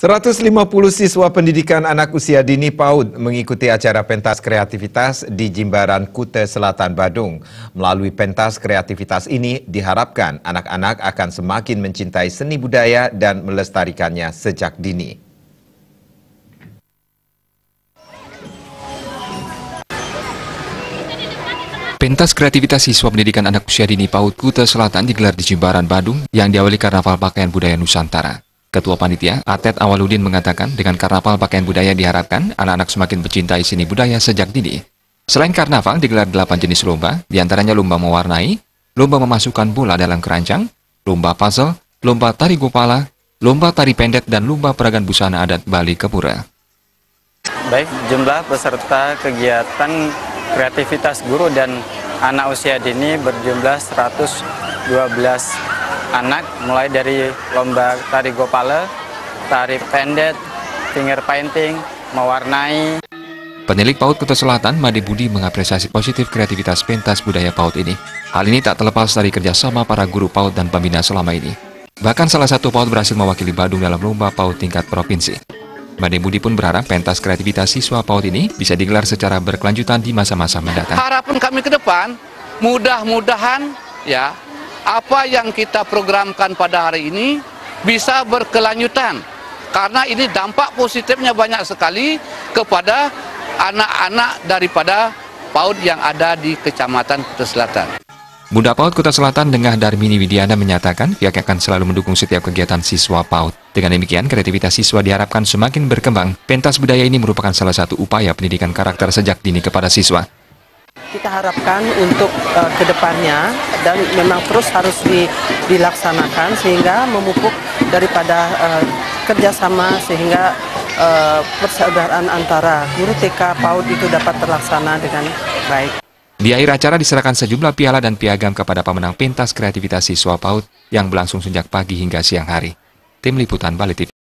150 siswa pendidikan anak usia dini PAUD mengikuti acara pentas kreativitas di Jimbaran, Kuta Selatan, Badung. Melalui pentas kreativitas ini diharapkan anak-anak akan semakin mencintai seni budaya dan melestarikannya sejak dini. Pentas kreativitas siswa pendidikan anak usia dini PAUD Kuta Selatan digelar di Jimbaran, Badung yang diawali karnaval pakaian budaya Nusantara. Ketua Panitia, Atet Awaludin mengatakan dengan karnaval pakaian budaya diharapkan anak-anak semakin mencintai seni budaya sejak dini. Selain karnaval digelar 8 jenis lomba, diantaranya lomba mewarnai, lomba memasukkan bola dalam keranjang, lomba puzzle, lomba tari gopala, lomba tari pendek, dan lomba peragaan busana adat Bali Kepura. Baik, jumlah peserta kegiatan kreativitas guru dan anak usia dini berjumlah 112 anak, mulai dari lomba tari gopala, tari pendek, finger painting, mewarnai. Penilik PAUD Kuta Selatan, Made Budi, mengapresiasi positif kreativitas pentas budaya PAUD ini. Hal ini tak terlepas dari kerjasama para guru PAUD dan pembina selama ini. Bahkan salah satu PAUD berhasil mewakili Badung dalam lomba PAUD tingkat provinsi. Made Budi pun berharap pentas kreativitas siswa PAUD ini bisa digelar secara berkelanjutan di masa-masa mendatang. Harapan kami ke depan, mudah-mudahan ya, apa yang kita programkan pada hari ini bisa berkelanjutan. Karena ini dampak positifnya banyak sekali kepada anak-anak daripada PAUD yang ada di Kecamatan Kuta Selatan. Bunda PAUD Kuta Selatan Dengah Darmini Widiana menyatakan pihaknya akan selalu mendukung setiap kegiatan siswa PAUD. Dengan demikian, kreativitas siswa diharapkan semakin berkembang. Pentas budaya ini merupakan salah satu upaya pendidikan karakter sejak dini kepada siswa. Kita harapkan untuk kedepannya dan memang terus harus dilaksanakan sehingga memupuk daripada kerjasama sehingga persaudaraan antara guru TK PAUD itu dapat terlaksana dengan baik. Di akhir acara diserahkan sejumlah piala dan piagam kepada pemenang pentas kreativitas siswa PAUD yang berlangsung sejak pagi hingga siang hari. Tim Liputan Bali TV.